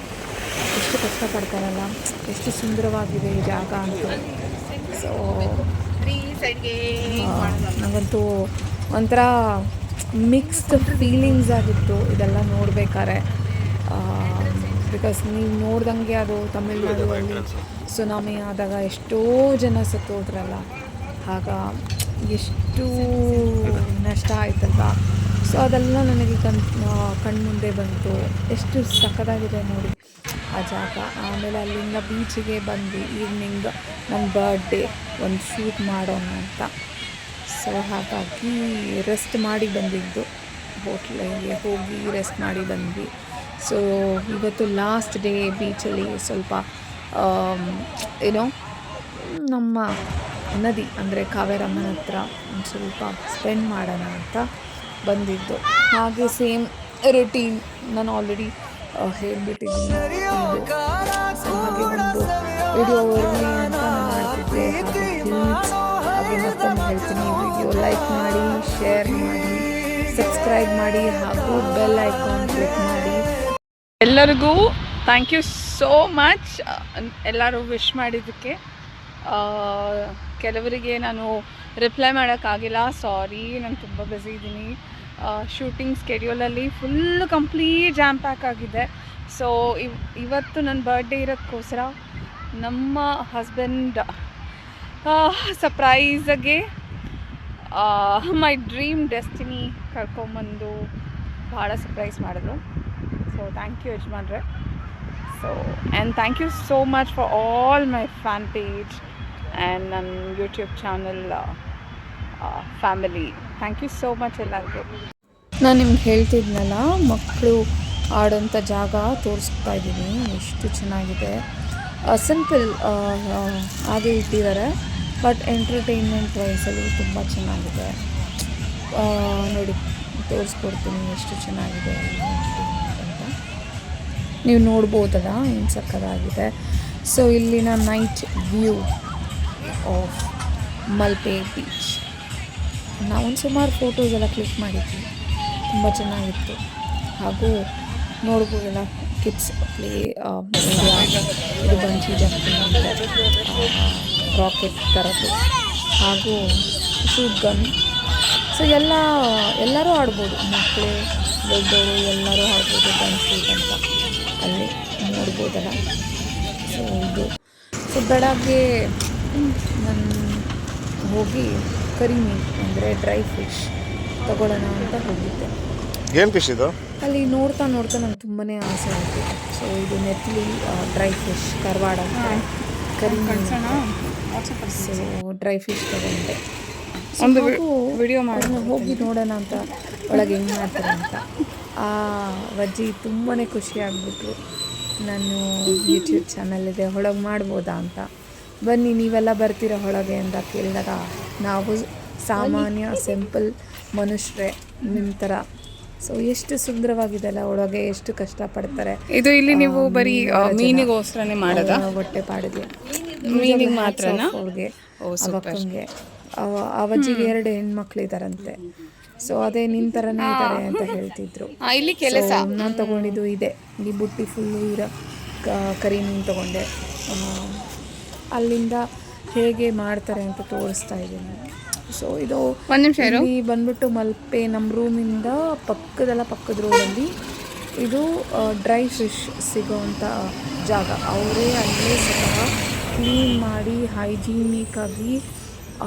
ಎಷ್ಟು ಕಷ್ಟಪಡ್ತಾರಲ್ಲ, ಎಷ್ಟು ಸುಂದರವಾಗಿದೆ ಈ ಜಾಗ ಅಂತ. ಸೊ ನನಗಂತೂ ಒಂಥರ ಮಿಕ್ಸ್ಡ್ ಫೀಲಿಂಗ್ಸ್ ಆಗಿತ್ತು ಇದೆಲ್ಲ ನೋಡ್ಬೇಕಾದ್ರೆ. ಬಿಕಾಸ್ ನೀವು ನೋಡ್ದಂಗೆ ಅದು ತಮಿಳ್ನಾಡಲ್ಲಿ ಸುನಾಮಿ ಆದಾಗ ಎಷ್ಟೋ ಜನ ಸತ್ತೋದ್ರಲ್ಲ, ಆಗ ಎಷ್ಟು ನಷ್ಟ ಆಯ್ತಲ್ವ. ಸೊ ಅದೆಲ್ಲ ನನಗೆ ಕಣ್ಮುಂದೆ ಬಂತು. ಎಷ್ಟು ಸಕ್ಕತ್ತಾಗಿದೆ ನೋಡಿ ಆ ಜಾಗ. ಆಮೇಲೆ ಅಲ್ಲಿಂದ ಬೀಚಿಗೆ ಬಂದು ಈವ್ನಿಂಗ್ ನನ್ನ ಬರ್ಡೇ ಒಂದು ಶೂಟ್ ಮಾಡೋಣ ಅಂತ. ಸೊ ಹಾಗಾಗಿ ರೆಸ್ಟ್ ಮಾಡಿ ಬಂದಿದ್ದು, ಹೋಟ್ಲಿಗೆ ಹೋಗಿ ರೆಸ್ಟ್ ಮಾಡಿ ಬಂದ್ವಿ. ಸೊ ಇವತ್ತು ಲಾಸ್ಟ್ ಡೇ ಬೀಚಲ್ಲಿ ಸ್ವಲ್ಪ ಏನೋ ನಮ್ಮ ನದಿ ಅಂದರೆ ಕಾವೇರಮ್ಮನ ಹತ್ರ ಒಂದು ಸ್ವಲ್ಪ ಸ್ಪೆಂಡ್ ಮಾಡೋಣ ಅಂತ ಬಂದಿದ್ದು. ಹಾಗೆ ಸೇಮ್ ರುಟೀನ್ ನಾನು ಆಲ್ರೆಡಿ ಹೇಳಿಬಿಟ್ಟಿದ್ದೀನಿ. ಹಾಗೆ ಒಂದು ವಿಡಿಯೋ ಇರಲಿ ಅಂತ ನಾನು ಮಾಡ್ತಿದ್ದೆ. ಹಾಗೆ ಮತ್ತೊಂದು ಹೇಳ್ತೀನಿ, ವಿಡಿಯೋ ಲೈಕ್ ಮಾಡಿ, ಶೇರ್ ಮಾಡಿ, ಸಬ್ಸ್ಕ್ರೈಬ್ ಮಾಡಿ ಹಾಗೂ ಬೆಲ್ ಐಕಾನ್ ಕ್ಲಿಕ್ ಮಾಡಿ. ಎಲ್ಲರಿಗೂ ಥ್ಯಾಂಕ್ ಯು ಸೋ ಮಚ್, ಎಲ್ಲರೂ ವಿಶ್ ಮಾಡಿದ್ದಕ್ಕೆ. ಕೆಲವರಿಗೆ ನಾನು ರಿಪ್ಲೈ ಮಾಡೋಕ್ಕಾಗಿಲ್ಲ, ಸಾರಿ, ನಾನು ತುಂಬ ಬ್ಯುಸಿ ಇದ್ದೀನಿ. ಶೂಟಿಂಗ್ ಸ್ಕೆಡ್ಯೂಲಲ್ಲಿ ಫುಲ್ ಕಂಪ್ಲೀಟ್ ಜಾಮ್ ಪ್ಯಾಕ್ ಆಗಿದೆ. ಸೊ ಇವತ್ತು ನನ್ನ ಬರ್ಡೇ ಇರೋದಕ್ಕೋಸ್ಕರ ನಮ್ಮ ಹಸ್ಬೆಂಡ್ ಸರ್ಪ್ರೈಸಾಗೆ ಮೈ ಡ್ರೀಮ್ ಡೆಸ್ಟಿನಿ ಕರ್ಕೊಂಬಂದು ಭಾಳ ಸರ್ಪ್ರೈಸ್ ಮಾಡಿದ್ರು. ಸೊ ಥ್ಯಾಂಕ್ ಯು ಯಜಮಾನ್ರೆ. So and thank you so much for all my fan page and ನನ್ನ YouTube channel family. Thank you so much ಎಲ್ಲರಿಗೂ. ನಾನು ನಿಮ್ಗೆ ಹೇಳ್ತಿದ್ನಲ್ಲ, ಮಕ್ಕಳು ಆಡೋಂಥ ಜಾಗ ತೋರಿಸ್ತಾ ಇದ್ದೀನಿ, ಎಷ್ಟು ಚೆನ್ನಾಗಿದೆ. ಸಿಂಪಲ್ ಹಾಗೆ ಇಟ್ಟಿದ್ದಾರೆ, ಬಟ್ ಎಂಟರ್ಟೈನ್ಮೆಂಟ್ ವೈಸಲ್ಲಿ ತುಂಬ ಚೆನ್ನಾಗಿದೆ. ನೋಡಿ ತೋರಿಸ್ಕೊಡ್ತೀನಿ ಎಷ್ಟು ಚೆನ್ನಾಗಿದೆ ಅಂತ. ನೀವು ನೋಡ್ಬೋದಲ್ಲ, ಏನು ಸಕ್ಕತ್ತಾಗಿದೆ. ಸೊ ಇಲ್ಲಿನ night view of Malpe beach. ನಾವೊಂದು ಸುಮಾರು ಫೋಟೋಸ್ ಎಲ್ಲ ಕ್ಲಿಕ್ ಮಾಡಿದ್ವಿ, ತುಂಬ ಚೆನ್ನಾಗಿತ್ತು. ಹಾಗೂ ನೋಡ್ಬೋದಲ್ಲ, ಕಿಡ್ಸ್ ಪ್ಲೇ ಏರಿಯಾ, ಇದು ಬಂಚಿ ಜಂಪಿಂಗ್, ರಾಕೆಟ್ ಥರದ್ದು, ಹಾಗೂ ಶೂಟ್ ಗನ್. ಸೊ ಎಲ್ಲರೂ ಆಡ್ಬೋದು, ಮಕ್ಕಳು ದೊಡ್ಡವರು ಎಲ್ಲರೂ ಆಡ್ಬೋದು ಗನ್ ಶೂಟ್ ಅಂತ. ಅಲ್ಲಿ ನೋಡ್ಬೋದಲ್ಲ. ಸೊ ಬೆಳಗ್ಗೆ ನಾನು ಹೋಗಿ ಕರಿ ಮೀನು ಅಂದರೆ ಡ್ರೈ ಫಿಶ್ ತಗೊಳ್ಳೋಣ ಅಂತ ಹೋಗಿದ್ದೆ. ಏನು ಫಿಶ್ ಇದು? ಅಲ್ಲಿ ನೋಡ್ತಾ ನಂಗೆ ತುಂಬಾ ಆಸೆ ಆಯಿತು. ಸೊ ಇದು ನೆತ್ಲಿ ಡ್ರೈ ಫಿಶ್, ಕರ್ವಾಡ ಕರಿ ಮೀನು. ಸೊ ಡ್ರೈ ಫಿಶ್ ತಗೊಂಡೆ. ಒಂದು ವಿಡಿಯೋ ಮಾಡಿ ಹೋಗಿ ನೋಡೋಣ ಅಂತ ಒಳಗೆ ಹೆಂಗೆ ಮಾಡ್ತಾರೆ ಅಂತ. ಆ ಅಜ್ಜಿ ತುಂಬಾ ಖುಷಿ ಆಗಿಬಿಟ್ರು. ನಾನು ಯೂಟ್ಯೂಬ್ ಚಾನಲ್ ಇದೆ, ಒಳಗೆ ಮಾಡ್ಬೋದಾ ಅಂತ. ಬನ್ನಿ ನೀವೆಲ್ಲ ಬರ್ತೀರ ಒಳಗೆ ಅಂತ ಕೇಳಿದಾಗ, ನಾವು ಸಾಮಾನ್ಯ ಸಿಂಪಲ್ ಮನುಷ್ಯರೇ ನಿಮ್ಮ ಥರ. ಸೊ ಎಷ್ಟು ಸುಂದರವಾಗಿದೆ ಅಲ್ಲ, ಒಳಗೆ ಎಷ್ಟು ಕಷ್ಟಪಡ್ತಾರೆ. ಇದು ಇಲ್ಲಿ ನೀವು ಬರೀ ಮೀನಿಗೋಸ್ಕರನೇ ಮಾಡೋದಾ? ಹೊಟ್ಟೆ ಪಾಡಿಗೆ ಮೀನಿಗೆ ಮಾತ್ರನಾ? ಅವ್ರಿಗೆ ಅವಕ್ಕಂಗೆ ಅವಜ್ಜಿಗೆ 2 ಹೆಣ್ಮಕ್ಳು ಇದ್ದಾರಂತೆ. ಸೊ ಅದೇ ನಿನ್ನ ಥರನೇ ಇದ್ದಾರೆ ಅಂತ ಹೇಳ್ತಿದ್ರು. ಇಲ್ಲಿ ಕೆಲಸ ನಾನು ತೊಗೊಂಡಿದ್ದು ಇದೆ, ಈ ಬುಟ್ಟಿ ಫುಲ್ಲು ಇರೋ ಕರಿ ಮೀನು ತೊಗೊಂಡೆ. ಅಲ್ಲಿಂದ ಹೇಗೆ ಮಾಡ್ತಾರೆ ಅಂತ ತೋರಿಸ್ತಾ ಇದ್ದೀನಿ. ಸೊ ಇದು ಇಲ್ಲಿ ಬಂದ್ಬಿಟ್ಟು ಮಲ್ಪೆ ನಮ್ಮ ರೂಮಿಂದ ಪಕ್ಕದ ರೋಡಲ್ಲಿ ಇದು ಡ್ರೈ ಫಿಶ್ ಸಿಗೋವಂಥ ಜಾಗ. ಅವರೇ ಅಲ್ಲೇ ಸಹ ಕ್ಲೀನ್ ಮಾಡಿ ಹೈಜೀನಿಕ್ಕಾಗಿ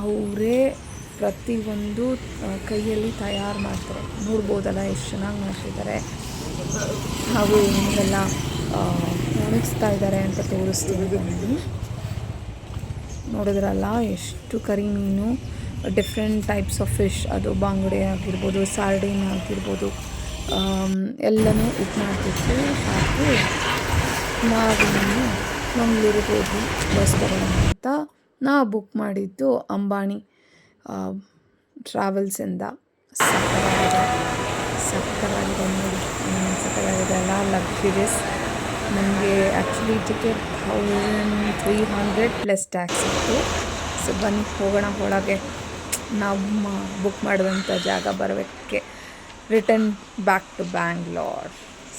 ಅವರೇ ಪ್ರತಿಯೊಂದು ಕೈಯಲ್ಲಿ ತಯಾರು ಮಾಡ್ತಾರೆ. ನೋಡ್ಬೋದಲ್ಲ ಎಷ್ಟು ಚೆನ್ನಾಗಿ ಮಾಡ್ತಿದ್ದಾರೆ, ಹಾಗೂ ಹೆಂಗೆಲ್ಲ ಒಣಗಿಸ್ತಾ ಇದ್ದಾರೆ ಅಂತ ತೋರಿಸ್ತೀನಿ. ನೋಡಿದ್ರಲ್ಲ ಎಷ್ಟು ಕರಿ ಮೀನು, ಡಿಫ್ರೆಂಟ್ ಟೈಪ್ಸ್ ಆಫ್ ಫಿಶ್, ಅದು ಬಾಂಗುಡೆ ಆಗಿರ್ಬೋದು, ಸಾರ್ಡಿನ್ ಆಗಿರ್ಬೋದು, ಎಲ್ಲನೂ ಇದು ಮಾಡ್ತಿತ್ತು. ಹಾಗೂ ನಾವಿನ್ನು ಮಂಗಳೂರಿಗೆ ಹೋಗಿ ಬಸ್ ತಗೊಳ್ಳೋಣ ಅಂತ ನಾವು ಬುಕ್ ಮಾಡಿದ್ದು ಅಂಬಾನಿ ಟ್ರಾವೆಲ್ಸಿಂದ. ಸಕ್ಕತ್ತಾಗಿದೆ ನೋಡಿ, ಸಕ್ಕತ್ತಾಗಿದೆ ಅಲ್ಲ, ಲಕ್ಸುರಿಯಸ್. ನನಗೆ ಆ್ಯಕ್ಚುಲಿ ಟಿಕೆಟ್ 1300 ಪ್ಲಸ್ ಟ್ಯಾಕ್ಸ್ ಇತ್ತು. ಸೊ ಬನ್ನಿ ಹೋಗೋಣ ಒಳಗೆ. ನಮ್ಮ ಬುಕ್ ಮಾಡಿದಂಥ ಜಾಗ ಬರೋಕ್ಕೆ ರಿಟರ್ನ್ ಬ್ಯಾಕ್ ಟು ಬ್ಯಾಂಗ್ಳೂರ್.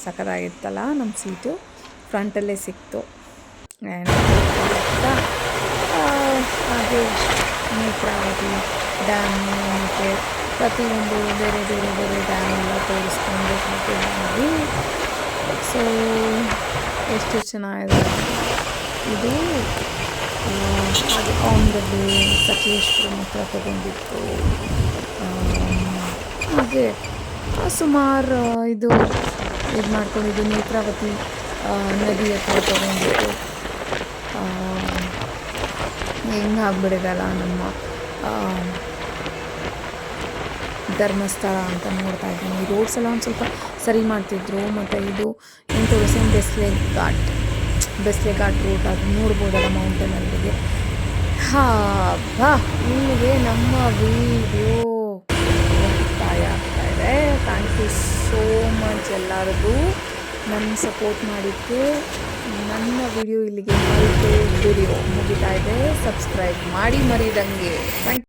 ಸಕ್ಕತ್ತಾಗಿತ್ತಲ್ಲ, ನಮ್ಮ ಸೀಟು ಫ್ರಂಟಲ್ಲೇ ಸಿಕ್ತು. ಆ್ಯಂಡ್ ಹಾಗೆ ನೇತ್ರಾವತಿ ಡ್ಯಾಮು ಮತ್ತು ಪ್ರತಿಯೊಂದು ಬೇರೆ ಡ್ಯಾಮ್ ಎಲ್ಲ ತೋರಿಸ್ಕೊಂಡು ಹೋಗಿ. ಸೊ ಎಷ್ಟು ಚೆನ್ನಾಗಿದೆ ಇದು. ಆನ್ ದ ವೇ ಸಕಲೇಶ್ಪುರ ಹತ್ರ ತೊಗೊಂಡಿತ್ತು. ಹಾಗೆ ಸುಮಾರು ಇದು ಮಾಡ್ಕೊಂಡಿದ್ದು ನೇತ್ರಾವತಿ ನದಿ ಹತ್ರ ತೊಗೊಂಡಿತ್ತು. ಹೆಂಗೆ ಆಗ್ಬಿಡಿದಲ್ಲ ನಮ್ಮ ಧರ್ಮಸ್ಥಳ ಅಂತ ನೋಡ್ತಾ ಇದ್ದೀನಿ. ಈ ರೋಡ್ಸ್ ಎಲ್ಲ ಒಂದು ಸ್ವಲ್ಪ ಸರಿ ಮಾಡ್ತಿದ್ರು. ಮತ್ತು ಇದು ಏನು ತೋರಿಸ್ತೀನಿ, ಬೆಸ್ಲೆ ಘಾಟ್ ರೂಟ್ ಅದು ನೋಡ್ಬೋದಲ್ಲ ಮೌಂಟೇನಲ್ಲಿಗೆ. ನಿಮಗೆ ನಮ್ಮ ವಿಡಿಯೋ ಮುಕ್ತಾಯ ಆಗ್ತಾ ಇದೆ. ಥ್ಯಾಂಕ್ ಯು ಸೋ ಮಚ್ ಎಲ್ಲರಿಗೂ ನನ್ನ ಸಪೋರ್ಟ್ ಮಾಡಿದ್ದಕ್ಕೆ. ನನ್ನ ವಿಡಿಯೋ ಇಲ್ಲಿಗೆ ವಿಡಿಯೋ ಮುಗಿತಾ ಇದೆ. ಸಬ್ಸ್ಕ್ರೈಬ್ ಮಾಡಿ ಮರಿದಂಗೆ. ಥ್ಯಾಂಕ್